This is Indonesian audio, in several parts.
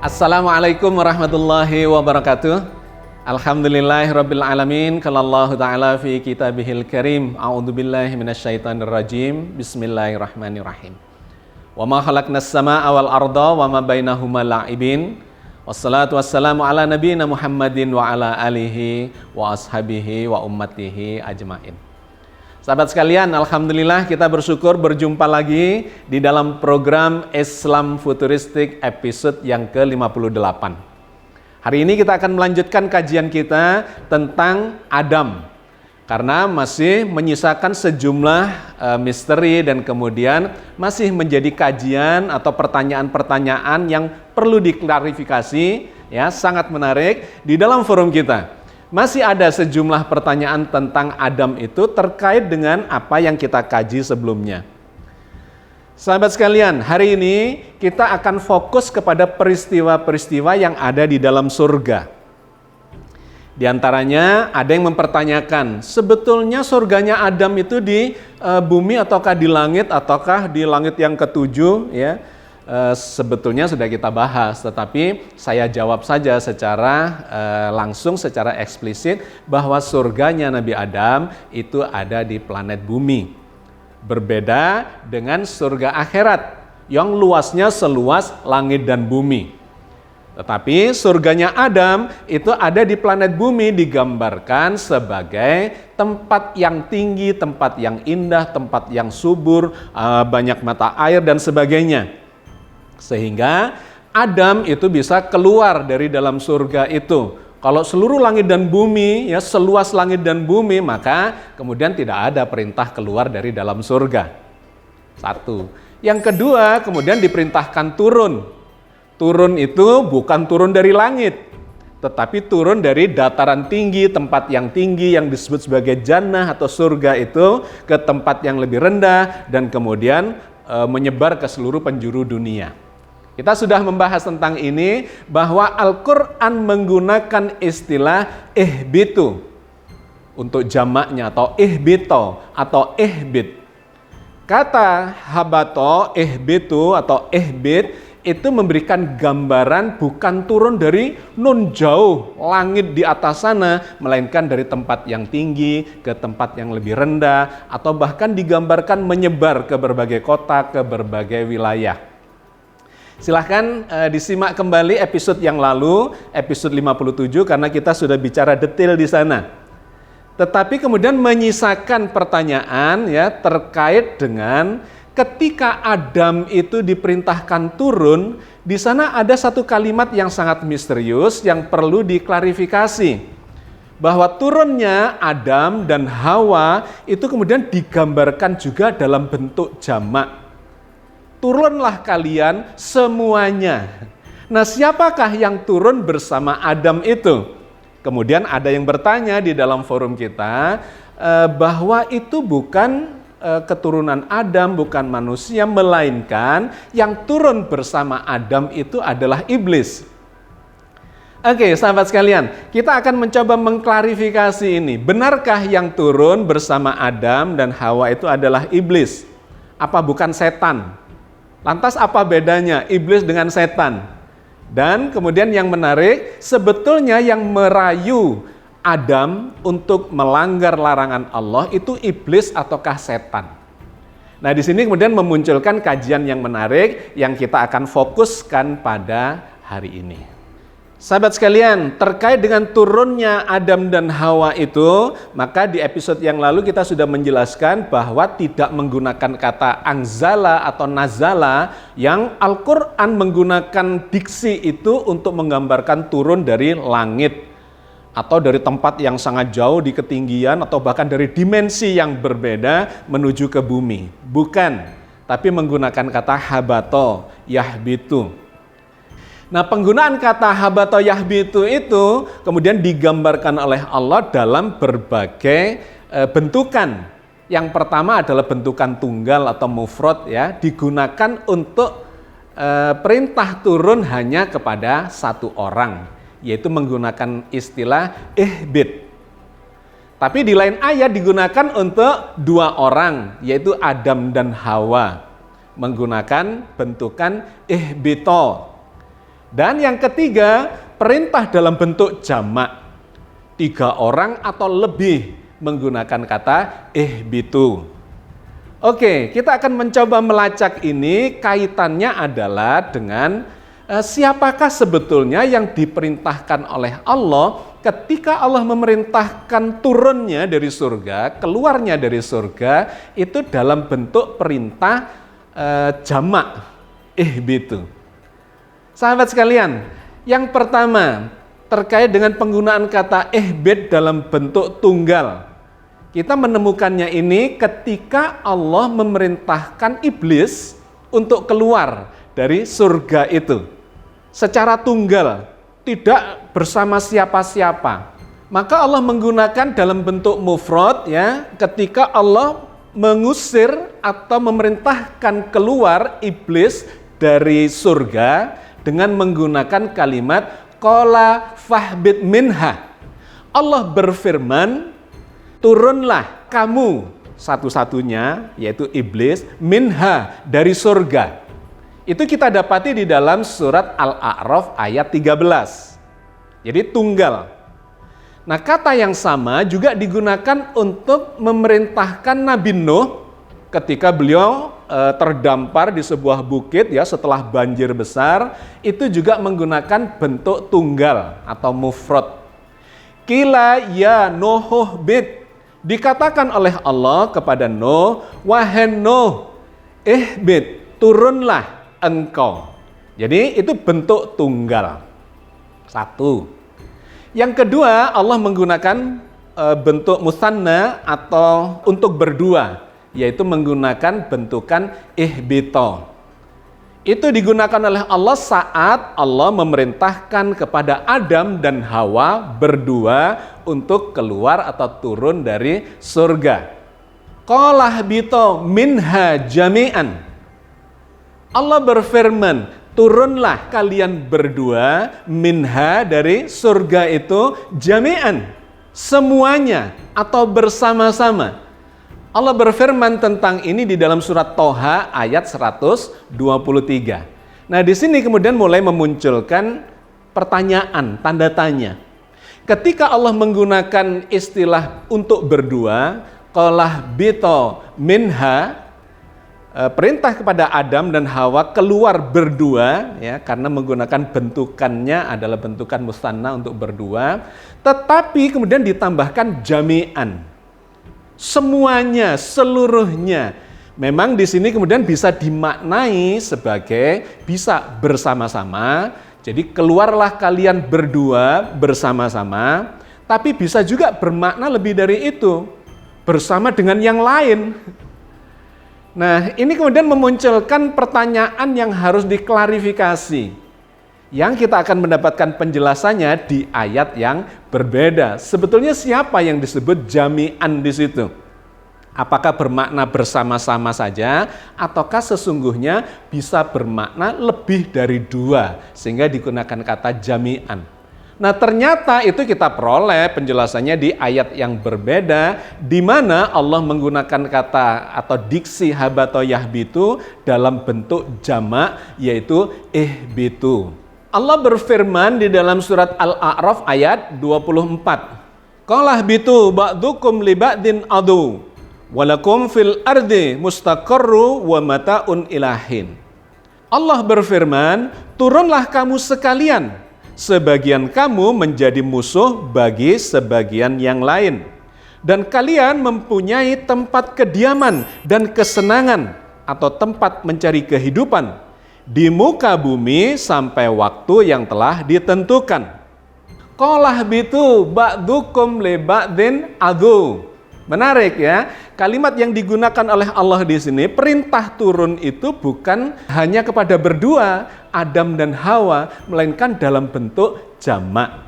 Assalamualaikum warahmatullahi wabarakatuh. Alhamdulillahirabbil alamin. Qala Allahu ta'ala fi kitabihil karim. A'udzubillahi minasyaitonir rajim. Bismillahirrahmanirrahim. Wa ma khalaqnas samaa'a wal arda wa ma bainahuma la'ibin. Wassalatu wassalamu ala nabiyyina Muhammadin wa ala alihi wa ashabihi wa ummatihi ajmain. Sahabat sekalian, alhamdulillah kita bersyukur berjumpa lagi di dalam program Islam Futuristik episode yang ke-58. Hari ini kita akan melanjutkan kajian kita tentang Adam, karena masih menyisakan sejumlah misteri dan kemudian masih menjadi kajian atau pertanyaan-pertanyaan yang perlu diklarifikasi, ya, sangat menarik di dalam forum kita. Masih ada sejumlah pertanyaan tentang Adam itu terkait dengan apa yang kita kaji sebelumnya. Sahabat sekalian, hari ini kita akan fokus kepada peristiwa-peristiwa yang ada di dalam surga. Di antaranya ada yang mempertanyakan, sebetulnya surganya Adam itu di bumi ataukah di langit yang ketujuh, ya? Sebetulnya sudah kita bahas, tetapi saya jawab saja secara langsung, secara eksplisit bahwa surganya Nabi Adam itu ada di planet bumi. Berbeda dengan surga akhirat yang luasnya seluas langit dan bumi. Tetapi surganya Adam itu ada di planet bumi, digambarkan sebagai tempat yang tinggi, tempat yang indah, tempat yang subur, banyak mata air dan sebagainya. Sehingga Adam itu bisa keluar dari dalam surga itu. Kalau seluruh langit dan bumi, ya, seluas langit dan bumi, maka kemudian tidak ada perintah keluar dari dalam surga. Satu. Yang kedua, kemudian diperintahkan turun. Turun itu bukan turun dari langit, tetapi turun dari dataran tinggi, tempat yang tinggi yang disebut sebagai jannah atau surga itu ke tempat yang lebih rendah dan kemudian menyebar ke seluruh penjuru dunia. Kita sudah membahas tentang ini bahwa Al-Quran menggunakan istilah ihbitu untuk jamaknya atau ihbito atau ihbit. Kata habato, ihbitu atau ihbit itu memberikan gambaran bukan turun dari nun jauh langit di atas sana, melainkan dari tempat yang tinggi ke tempat yang lebih rendah, atau bahkan digambarkan menyebar ke berbagai kota, ke berbagai wilayah. Silahkan disimak kembali episode yang lalu, episode 57, karena kita sudah bicara detail di sana. Tetapi kemudian menyisakan pertanyaan, ya, terkait dengan ketika Adam itu diperintahkan turun, di sana ada satu kalimat yang sangat misterius yang perlu diklarifikasi. Bahwa turunnya Adam dan Hawa itu kemudian digambarkan juga dalam bentuk jamak. Turunlah kalian semuanya. Nah, siapakah yang turun bersama Adam itu? Kemudian ada yang bertanya di dalam forum kita bahwa itu bukan keturunan Adam, bukan manusia, melainkan yang turun bersama Adam itu adalah iblis. Oke, sahabat sekalian, kita akan mencoba mengklarifikasi ini. Benarkah yang turun bersama Adam dan Hawa itu adalah iblis? Apa bukan setan? Lantas apa bedanya iblis dengan setan? Dan kemudian yang menarik, sebetulnya yang merayu Adam untuk melanggar larangan Allah itu iblis ataukah setan? Nah, di sini kemudian memunculkan kajian yang menarik yang kita akan fokuskan pada hari ini. Sahabat sekalian, terkait dengan turunnya Adam dan Hawa itu, maka di episode yang lalu kita sudah menjelaskan bahwa tidak menggunakan kata anzala atau nazala, yang Al-Quran menggunakan diksi itu untuk menggambarkan turun dari langit atau dari tempat yang sangat jauh di ketinggian atau bahkan dari dimensi yang berbeda menuju ke bumi. Bukan, tapi menggunakan kata habato, yahbitu. Nah, penggunaan kata habato yahbitu itu kemudian digambarkan oleh Allah dalam berbagai bentukan. Yang pertama adalah bentukan tunggal atau mufrad, ya, digunakan untuk perintah turun hanya kepada satu orang, yaitu menggunakan istilah ihbit. Tapi di lain ayat digunakan untuk dua orang, yaitu Adam dan Hawa, menggunakan bentukan ihbito. Dan yang ketiga, perintah dalam bentuk jamak. 3 orang atau lebih menggunakan kata ihbitu. Oke, kita akan mencoba melacak ini, kaitannya adalah dengan siapakah sebetulnya yang diperintahkan oleh Allah ketika Allah memerintahkan turunnya dari surga, keluarnya dari surga, itu dalam bentuk perintah jamak, ihbitu. Sahabat sekalian, yang pertama terkait dengan penggunaan kata ihbit dalam bentuk tunggal. Kita menemukannya ini ketika Allah memerintahkan iblis untuk keluar dari surga itu secara tunggal, tidak bersama siapa-siapa. Maka Allah menggunakan dalam bentuk mufrad ya, ketika Allah mengusir atau memerintahkan keluar iblis dari surga dengan menggunakan kalimat qala fahbit minha. Allah berfirman, turunlah kamu satu-satunya, yaitu iblis, minha, dari surga. Itu kita dapati di dalam surat Al-A'raf ayat 13. Jadi tunggal. Nah, kata yang sama juga digunakan untuk memerintahkan Nabi Nuh ketika beliau terdampar di sebuah bukit ya setelah banjir besar, itu juga menggunakan bentuk tunggal atau mufrad. Qila ya Nuh bit, dikatakan oleh Allah kepada Nuh, wahai Nuh, ihbit, turunlah engkau. Jadi itu bentuk tunggal. Satu. Yang kedua, Allah menggunakan bentuk musanna atau untuk berdua, yaitu menggunakan bentukan ihbito. Itu digunakan oleh Allah saat Allah memerintahkan kepada Adam dan Hawa berdua untuk keluar atau turun dari surga. Qala ihbito minha jami'an. Allah berfirman, turunlah kalian berdua minha, dari surga itu, jami'an, semuanya atau bersama-sama. Allah berfirman tentang ini di dalam surat Toha ayat 123. Nah, di sini kemudian mulai memunculkan pertanyaan, tanda tanya. Ketika Allah menggunakan istilah untuk berdua, qala bito minha, perintah kepada Adam dan Hawa keluar berdua ya, karena menggunakan bentukannya adalah bentukan musanna untuk berdua, tetapi kemudian ditambahkan jami'an. Semuanya, seluruhnya. Memang di sini kemudian bisa dimaknai sebagai bisa bersama-sama. Jadi keluarlah kalian berdua bersama-sama, tapi bisa juga bermakna lebih dari itu, bersama dengan yang lain. Nah, ini kemudian memunculkan pertanyaan yang harus diklarifikasi, yang kita akan mendapatkan penjelasannya di ayat yang berbeda. Sebetulnya siapa yang disebut jami'an di situ? Apakah bermakna bersama-sama saja, ataukah sesungguhnya bisa bermakna lebih dari dua, sehingga digunakan kata jami'an? Nah, ternyata itu kita peroleh penjelasannya di ayat yang berbeda, di mana Allah menggunakan kata atau diksi habato yahbitu dalam bentuk jamak, yaitu ihbitu. Allah berfirman di dalam surat Al-A'raf ayat 24. Qala ihbitu ba'dukum li ba'din adu walakum fil ardi mustaqarru wa mata'un ilahin. Allah berfirman, turunlah kamu sekalian, sebagian kamu menjadi musuh bagi sebagian yang lain, dan kalian mempunyai tempat kediaman dan kesenangan atau tempat mencari kehidupan di muka bumi sampai waktu yang telah ditentukan. Qala ihbitu ba'dukum li ba'din adu. Menarik ya, kalimat yang digunakan oleh Allah di sini, perintah turun itu bukan hanya kepada berdua, Adam dan Hawa, melainkan dalam bentuk jamak.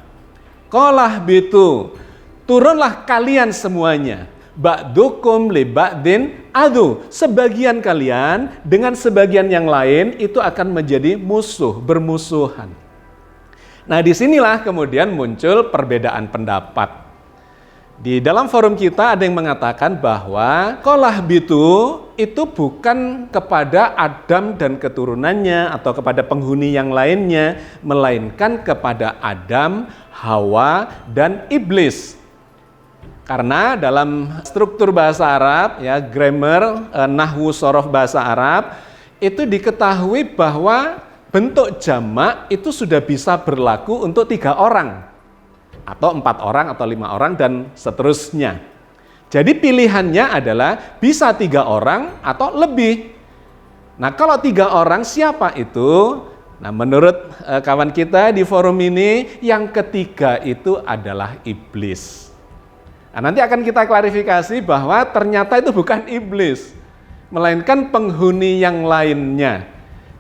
Qala ihbitu, turunlah kalian semuanya. Ba'dukum li ba'din adu, sebagian kalian dengan sebagian yang lain itu akan menjadi musuh, bermusuhan. Nah, disinilah kemudian muncul perbedaan pendapat. Di dalam forum kita ada yang mengatakan bahwa qolah bitu itu bukan kepada Adam dan keturunannya atau kepada penghuni yang lainnya, melainkan kepada Adam, Hawa, dan iblis. Karena dalam struktur bahasa Arab, ya, grammar, nahwu sorof bahasa Arab, itu diketahui bahwa bentuk jamak itu sudah bisa berlaku untuk 3 orang. Atau 4 orang, atau 5 orang, dan seterusnya. Jadi pilihannya adalah bisa 3 orang atau lebih. Nah, kalau 3 orang siapa itu? Nah, menurut kawan kita di forum ini, yang ketiga itu adalah iblis. Nah, nanti akan kita klarifikasi bahwa ternyata itu bukan iblis, melainkan penghuni yang lainnya.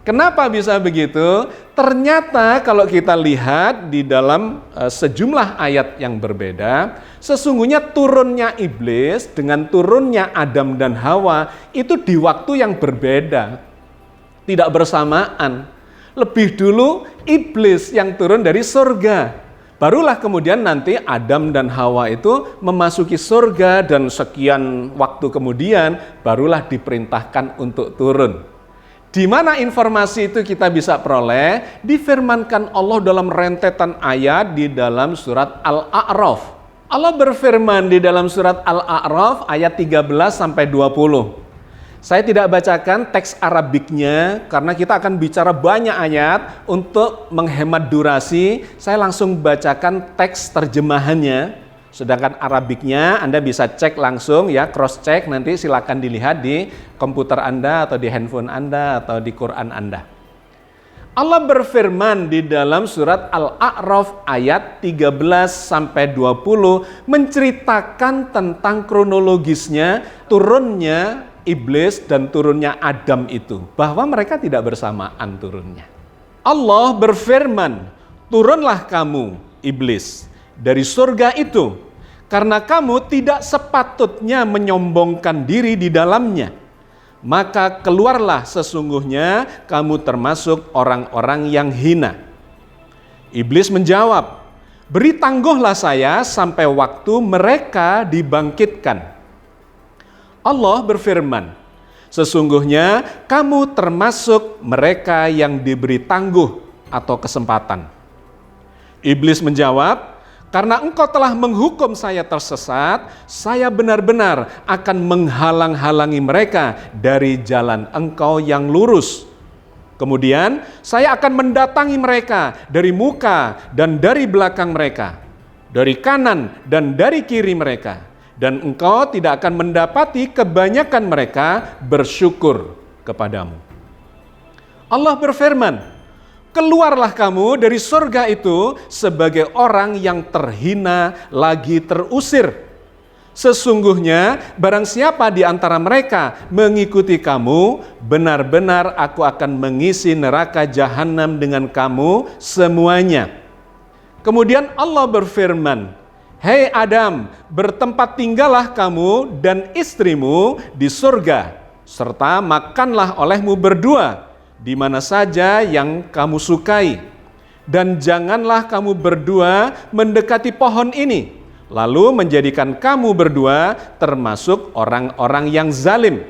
Kenapa bisa begitu? Ternyata kalau kita lihat di dalam sejumlah ayat yang berbeda, sesungguhnya turunnya iblis dengan turunnya Adam dan Hawa itu di waktu yang berbeda, tidak bersamaan. Lebih dulu iblis yang turun dari surga, barulah kemudian nanti Adam dan Hawa itu memasuki surga, dan sekian waktu kemudian barulah diperintahkan untuk turun. Di mana informasi itu kita bisa peroleh? Difirmankan Allah dalam rentetan ayat di dalam surat Al-A'raf. Allah berfirman di dalam surat Al-A'raf ayat 13 sampai 20. Saya tidak bacakan teks Arabiknya karena kita akan bicara banyak ayat. Untuk menghemat durasi, saya langsung bacakan teks terjemahannya. Sedangkan Arabiknya Anda bisa cek langsung, ya, cross check, nanti silakan dilihat di komputer Anda atau di handphone Anda atau di Quran Anda. Allah berfirman di dalam surat Al-A'raf ayat 13 sampai 20 menceritakan tentang kronologisnya turunnya iblis dan turunnya Adam itu, bahwa mereka tidak bersamaan turunnya. Allah berfirman, "Turunlah kamu iblis dari surga itu, karena kamu tidak sepatutnya menyombongkan diri di dalamnya. Maka keluarlah, sesungguhnya kamu termasuk orang-orang yang hina." Iblis menjawab, "Beri tangguhlah saya sampai waktu mereka dibangkitkan." Allah berfirman, "Sesungguhnya kamu termasuk mereka yang diberi tangguh atau kesempatan." Iblis menjawab, "Karena engkau telah menghukum saya tersesat, saya benar-benar akan menghalang-halangi mereka dari jalan engkau yang lurus. Kemudian saya akan mendatangi mereka dari muka dan dari belakang mereka, dari kanan dan dari kiri mereka. Dan engkau tidak akan mendapati kebanyakan mereka bersyukur kepadamu." Allah berfirman, "Keluarlah kamu dari surga itu sebagai orang yang terhina lagi terusir. Sesungguhnya barang siapa di antara mereka mengikuti kamu, benar-benar aku akan mengisi neraka jahanam dengan kamu semuanya." Kemudian Allah berfirman, "Hei Adam, bertempat tinggallah kamu dan istrimu di surga, serta makanlah olehmu berdua di mana saja yang kamu sukai. Dan janganlah kamu berdua mendekati pohon ini, lalu menjadikan kamu berdua termasuk orang-orang yang zalim."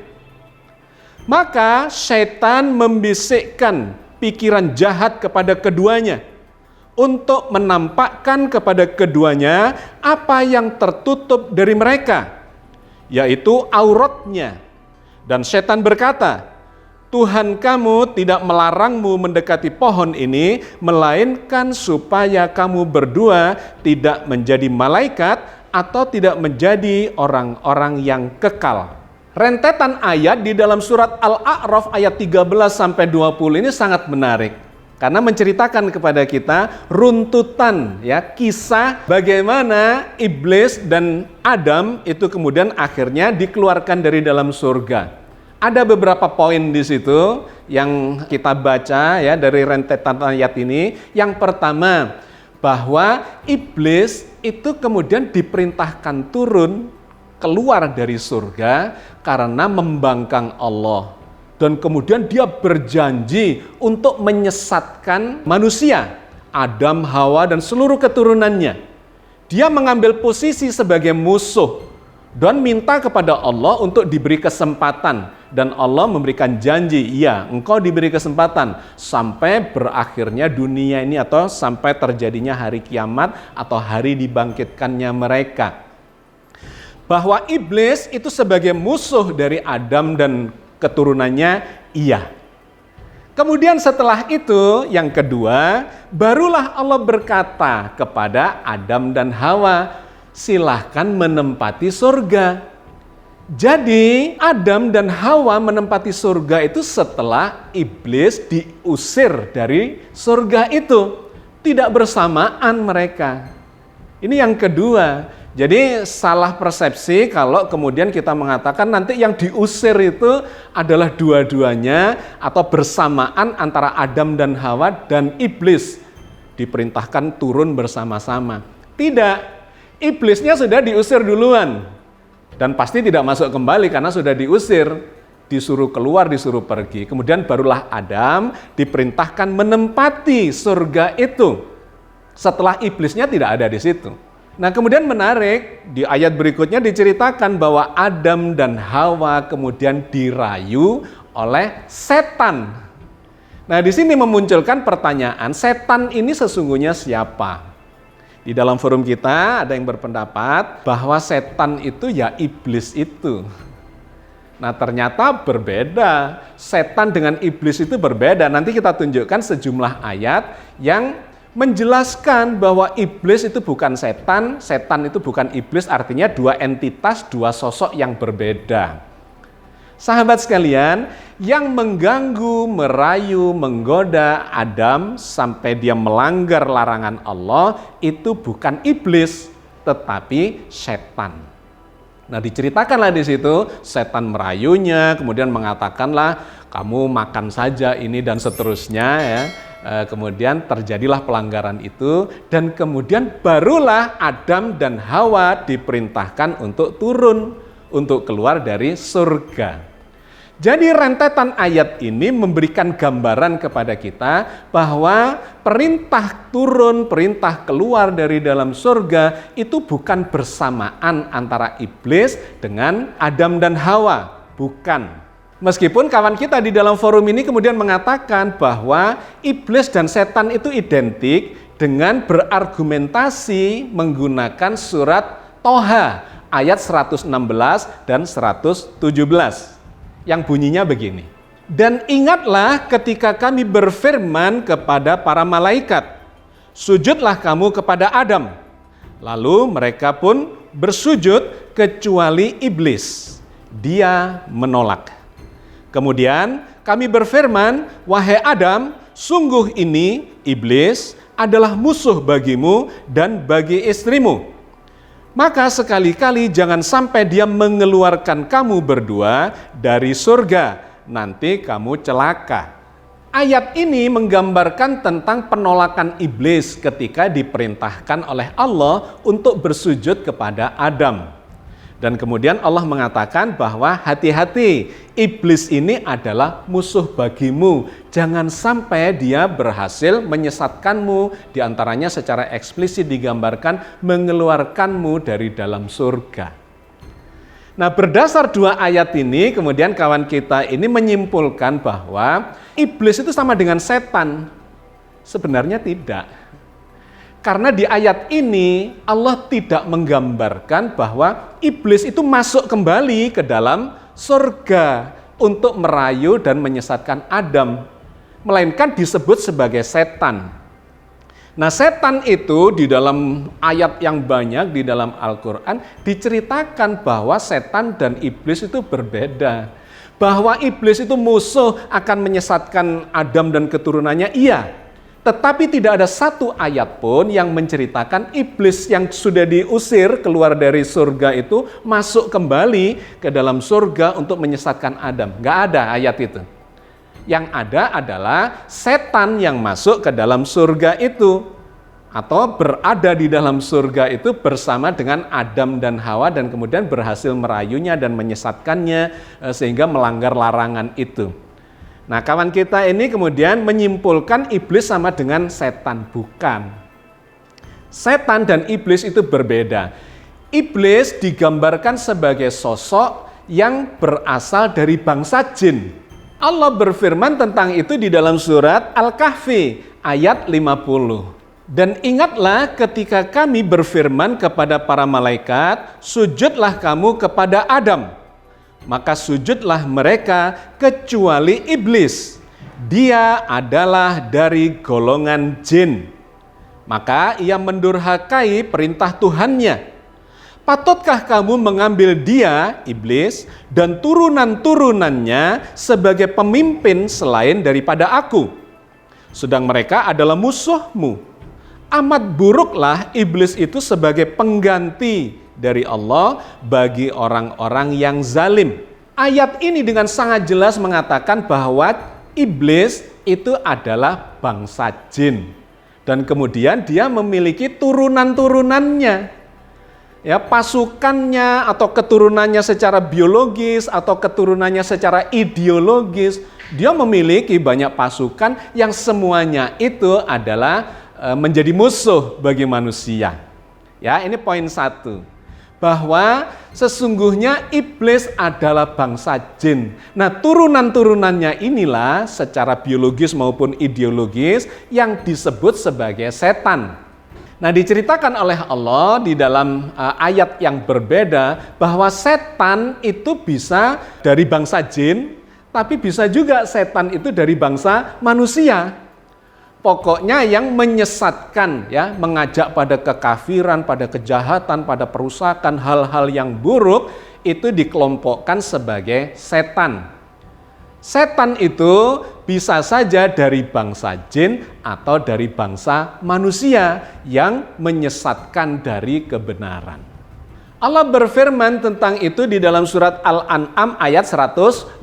Maka syaitan membisikkan pikiran jahat kepada keduanya untuk menampakkan kepada keduanya apa yang tertutup dari mereka, yaitu auratnya. Dan syaitan berkata, "Tuhan kamu tidak melarangmu mendekati pohon ini, melainkan supaya kamu berdua tidak menjadi malaikat atau tidak menjadi orang-orang yang kekal." Rentetan ayat di dalam surat Al-A'raf ayat 13 sampai 20 ini sangat menarik. Karena menceritakan kepada kita runtutan, ya, kisah bagaimana iblis dan Adam itu kemudian akhirnya dikeluarkan dari dalam surga. Ada beberapa poin di situ yang kita baca, ya, dari rentetan ayat ini. Yang pertama, bahwa iblis itu kemudian diperintahkan turun keluar dari surga karena membangkang Allah. Dan kemudian dia berjanji untuk menyesatkan manusia, Adam, Hawa, dan seluruh keturunannya. Dia mengambil posisi sebagai musuh dan minta kepada Allah untuk diberi kesempatan. Dan Allah memberikan janji, iya engkau diberi kesempatan sampai berakhirnya dunia ini atau sampai terjadinya hari kiamat atau hari dibangkitkannya mereka. Bahwa iblis itu sebagai musuh dari Adam dan keturunannya, iya. Kemudian setelah itu, yang kedua, barulah Allah berkata kepada Adam dan Hawa, silahkan menempati surga. Jadi Adam dan Hawa menempati surga itu setelah iblis diusir dari surga itu. Tidak bersamaan mereka. Ini yang kedua. Jadi salah persepsi kalau kemudian kita mengatakan nanti yang diusir itu adalah dua-duanya atau bersamaan antara Adam dan Hawa dan iblis. Diperintahkan turun bersama-sama. Tidak, iblisnya sudah diusir duluan. Dan pasti tidak masuk kembali karena sudah diusir, disuruh keluar, disuruh pergi. Kemudian barulah Adam diperintahkan menempati surga itu. Setelah iblisnya tidak ada di situ. Nah kemudian menarik, di ayat berikutnya diceritakan bahwa Adam dan Hawa kemudian dirayu oleh setan. Nah di sini memunculkan pertanyaan, setan ini sesungguhnya siapa? Di dalam forum kita ada yang berpendapat bahwa setan itu ya iblis itu. Nah ternyata berbeda, setan dengan iblis itu berbeda. Nanti kita tunjukkan sejumlah ayat yang menjelaskan bahwa iblis itu bukan setan, setan itu bukan iblis, artinya dua entitas, dua sosok yang berbeda. Sahabat sekalian, yang mengganggu, merayu, menggoda Adam sampai dia melanggar larangan Allah itu bukan iblis, tetapi setan. Nah, diceritakanlah di situ setan merayunya, kemudian mengatakanlah kamu makan saja ini dan seterusnya ya. Kemudian terjadilah pelanggaran itu dan kemudian barulah Adam dan Hawa diperintahkan untuk turun, untuk keluar dari surga. Jadi rentetan ayat ini memberikan gambaran kepada kita bahwa perintah turun, perintah keluar dari dalam surga itu bukan bersamaan antara iblis dengan Adam dan Hawa, bukan. Meskipun kawan kita di dalam forum ini kemudian mengatakan bahwa iblis dan setan itu identik dengan berargumentasi menggunakan surat Toha ayat 116 dan 117 yang bunyinya begini. Dan ingatlah ketika kami berfirman kepada para malaikat, sujudlah kamu kepada Adam. Lalu mereka pun bersujud kecuali iblis. Dia menolak. Kemudian kami berfirman, wahai Adam, sungguh ini iblis adalah musuh bagimu dan bagi istrimu. Maka sekali-kali jangan sampai dia mengeluarkan kamu berdua dari surga, nanti kamu celaka. Ayat ini menggambarkan tentang penolakan iblis ketika diperintahkan oleh Allah untuk bersujud kepada Adam. Dan kemudian Allah mengatakan bahwa hati-hati, iblis ini adalah musuh bagimu. Jangan sampai dia berhasil menyesatkanmu, diantaranya secara eksplisit digambarkan mengeluarkanmu dari dalam surga. Nah berdasar dua ayat ini, kemudian kawan kita ini menyimpulkan bahwa iblis itu sama dengan setan. Sebenarnya tidak. Karena di ayat ini Allah tidak menggambarkan bahwa iblis itu masuk kembali ke dalam surga untuk merayu dan menyesatkan Adam, melainkan disebut sebagai setan. Nah, setan itu di dalam ayat yang banyak di dalam Al-Quran diceritakan bahwa setan dan iblis itu berbeda. Bahwa iblis itu musuh akan menyesatkan Adam dan keturunannya, iya. Tetapi tidak ada satu ayat pun yang menceritakan iblis yang sudah diusir keluar dari surga itu masuk kembali ke dalam surga untuk menyesatkan Adam. Nggak ada ayat itu. Yang ada adalah setan yang masuk ke dalam surga itu. Atau berada di dalam surga itu bersama dengan Adam dan Hawa dan kemudian berhasil merayunya dan menyesatkannya sehingga melanggar larangan itu. Nah, kawan kita ini kemudian menyimpulkan iblis sama dengan setan, bukan. Setan dan iblis itu berbeda. Iblis digambarkan sebagai sosok yang berasal dari bangsa jin. Allah berfirman tentang itu di dalam surat Al-Kahfi ayat 50. Dan ingatlah ketika kami berfirman kepada para malaikat, sujudlah kamu kepada Adam. Maka sujudlah mereka kecuali iblis. Dia adalah dari golongan jin. Maka ia mendurhakai perintah Tuhannya. Patutkah kamu mengambil dia, iblis, dan turunan-turunannya sebagai pemimpin selain daripada aku? Sedang mereka adalah musuhmu. Amat buruklah iblis itu sebagai pengganti dari Allah bagi orang-orang yang zalim. Ayat ini dengan sangat jelas mengatakan bahwa iblis itu adalah bangsa jin. Dan kemudian dia memiliki turunan-turunannya. Ya, pasukannya atau keturunannya secara biologis atau keturunannya secara ideologis, dia memiliki banyak pasukan yang semuanya itu adalah menjadi musuh bagi manusia. Ya, ini poin 1. Bahwa sesungguhnya iblis adalah bangsa jin. Nah, turunan-turunannya inilah secara biologis maupun ideologis yang disebut sebagai setan. Nah, diceritakan oleh Allah di dalam ayat yang berbeda bahwa setan itu bisa dari bangsa jin, tapi bisa juga setan itu dari bangsa manusia. Pokoknya yang menyesatkan, ya, mengajak pada kekafiran, pada kejahatan, pada perusakan, hal-hal yang buruk itu dikelompokkan sebagai setan. Setan itu bisa saja dari bangsa jin atau dari bangsa manusia yang menyesatkan dari kebenaran. Allah berfirman tentang itu di dalam surat Al-An'am ayat 112.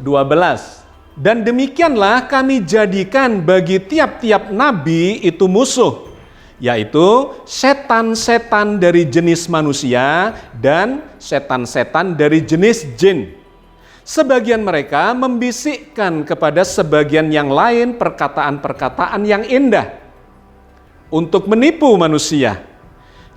Dan demikianlah kami jadikan bagi tiap-tiap nabi itu musuh, yaitu setan-setan dari jenis manusia dan setan-setan dari jenis jin. Sebagian mereka membisikkan kepada sebagian yang lain perkataan-perkataan yang indah untuk menipu manusia.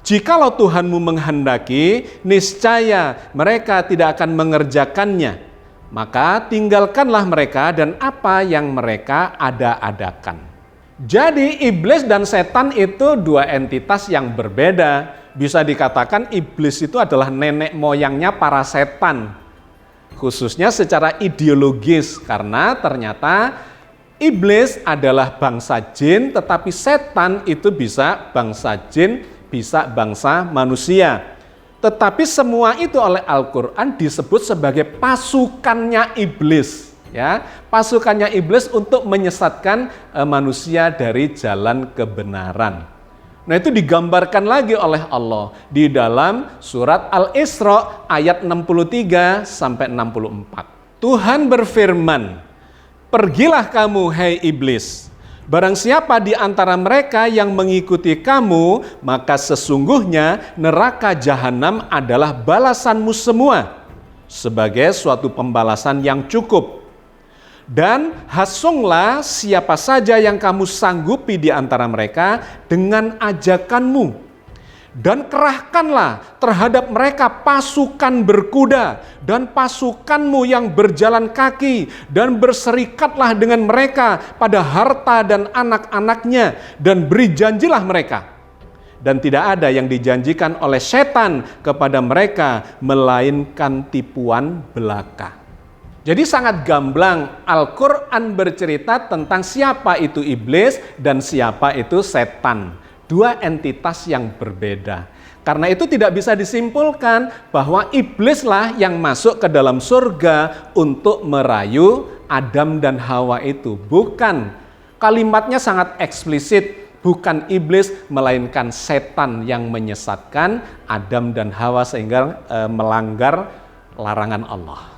Jikalau Tuhanmu menghendaki, niscaya mereka tidak akan mengerjakannya. Maka tinggalkanlah mereka dan apa yang mereka ada-adakan. Jadi iblis dan setan itu dua entitas yang berbeda. Bisa dikatakan iblis itu adalah nenek moyangnya para setan. Khususnya secara ideologis, karena ternyata iblis adalah bangsa jin, tetapi setan itu bisa bangsa jin, bisa bangsa manusia. Tetapi semua itu oleh Al-Quran disebut sebagai pasukannya iblis. Ya, pasukannya iblis untuk menyesatkan manusia dari jalan kebenaran. Nah, itu digambarkan lagi oleh Allah di dalam surat Al-Isra ayat 63 sampai 64. Tuhan berfirman, "Pergilah kamu, hai iblis. Barang siapa di antara mereka yang mengikuti kamu, maka sesungguhnya neraka jahanam adalah balasanmu semua sebagai suatu pembalasan yang cukup. Dan hasunglah siapa saja yang kamu sanggupi di antara mereka dengan ajakanmu. Dan kerahkanlah terhadap mereka pasukan berkuda dan pasukanmu yang berjalan kaki, dan berserikatlah dengan mereka pada harta dan anak-anaknya, dan beri janjilah mereka. Dan tidak ada yang dijanjikan oleh setan kepada mereka melainkan tipuan belaka." Jadi sangat gamblang Al-Quran bercerita tentang siapa itu iblis dan siapa itu setan. Dua entitas yang berbeda. Karena itu tidak bisa disimpulkan bahwa iblislah yang masuk ke dalam surga untuk merayu Adam dan Hawa itu. Bukan. Kalimatnya sangat eksplisit. Bukan iblis, melainkan setan yang menyesatkan Adam dan Hawa sehingga melanggar larangan Allah.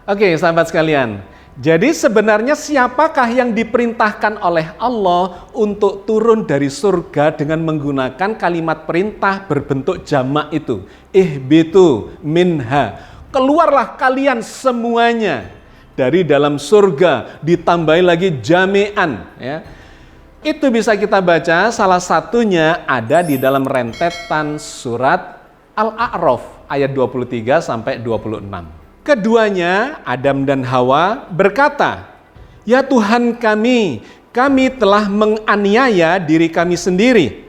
Oke, sahabat sekalian. Jadi sebenarnya siapakah yang diperintahkan oleh Allah untuk turun dari surga dengan menggunakan kalimat perintah berbentuk jamak itu? Ihbitu minha. Keluarlah kalian semuanya dari dalam surga, ditambahi lagi jami'an. Ya. Itu bisa kita baca, salah satunya ada di dalam rentetan surat Al-A'raf ayat 23 sampai 26. Keduanya, Adam dan Hawa berkata, "Ya Tuhan kami telah menganiaya diri kami sendiri.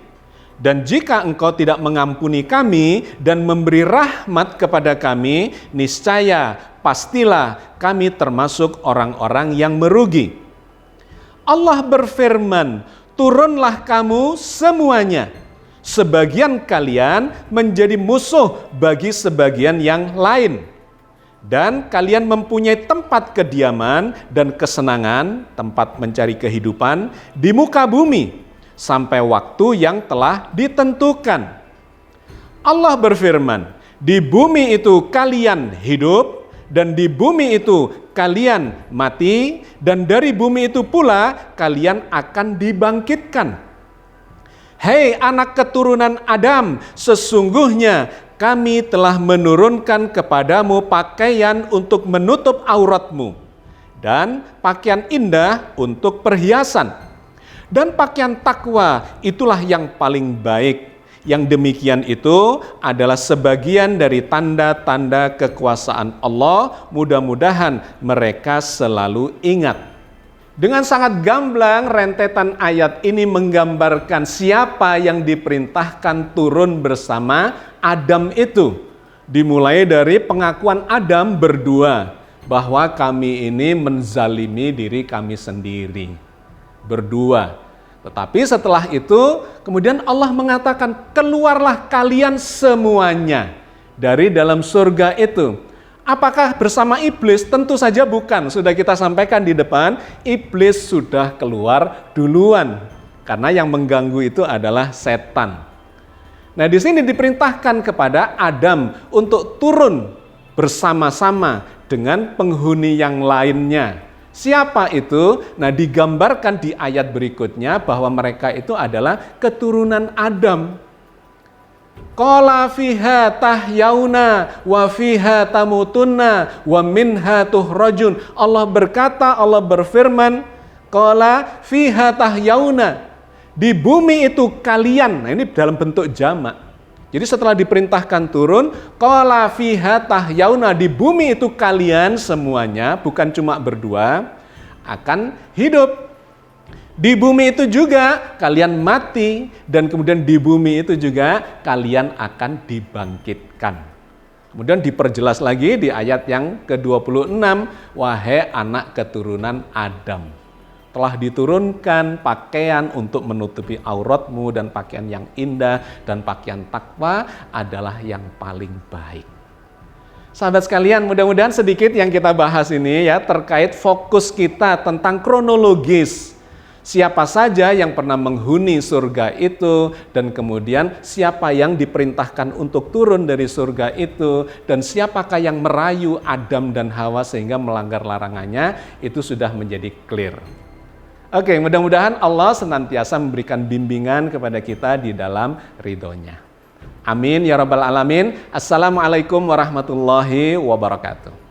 Dan jika Engkau tidak mengampuni kami dan memberi rahmat kepada kami, niscaya pastilah kami termasuk orang-orang yang merugi." Allah berfirman, "Turunlah kamu semuanya. Sebagian kalian menjadi musuh bagi sebagian yang lain. Dan kalian mempunyai tempat kediaman dan kesenangan, tempat mencari kehidupan di muka bumi, sampai waktu yang telah ditentukan." Allah berfirman, "Di bumi itu kalian hidup, dan di bumi itu kalian mati, dan dari bumi itu pula kalian akan dibangkitkan. Hei anak keturunan Adam, sesungguhnya kami telah menurunkan kepadamu pakaian untuk menutup auratmu, dan pakaian indah untuk perhiasan. Dan pakaian takwa itulah yang paling baik. Yang demikian itu adalah sebagian dari tanda-tanda kekuasaan Allah. Mudah-mudahan mereka selalu ingat." Dengan sangat gamblang, rentetan ayat ini menggambarkan siapa yang diperintahkan turun bersama Adam itu. Dimulai dari pengakuan Adam berdua, bahwa kami ini menzalimi diri kami sendiri. Berdua. Tetapi setelah itu, kemudian Allah mengatakan, "Keluarlah kalian semuanya dari dalam surga itu." Apakah bersama iblis? Tentu saja bukan. Sudah kita sampaikan di depan, iblis sudah keluar duluan. Karena yang mengganggu itu adalah setan. Nah, di sini diperintahkan kepada Adam untuk turun bersama-sama dengan penghuni yang lainnya. Siapa itu? Nah, digambarkan di ayat berikutnya bahwa mereka itu adalah keturunan Adam. Qala fiha tahyauna wa fiha tamutunna wa minha tuhrajun. Allah berkata, Allah berfirman, qala fiha tahyauna. Di bumi itu kalian. Nah, ini dalam bentuk jamak. Jadi setelah diperintahkan turun, qala fiha tahyauna, di bumi itu kalian semuanya, bukan cuma berdua, akan hidup. Di bumi itu juga kalian mati, dan kemudian di bumi itu juga kalian akan dibangkitkan. Kemudian diperjelas lagi di ayat yang ke-26, wahai anak keturunan Adam, telah diturunkan pakaian untuk menutupi auratmu, dan pakaian yang indah dan pakaian takwa adalah yang paling baik. Sahabat sekalian, mudah-mudahan sedikit yang kita bahas ini ya terkait fokus kita tentang kronologis. Siapa saja yang pernah menghuni surga itu, dan kemudian siapa yang diperintahkan untuk turun dari surga itu, dan siapakah yang merayu Adam dan Hawa sehingga melanggar larangannya, itu sudah menjadi clear. Oke, mudah-mudahan Allah senantiasa memberikan bimbingan kepada kita di dalam ridhonya. Amin ya rabbal alamin. Assalamualaikum warahmatullahi wabarakatuh.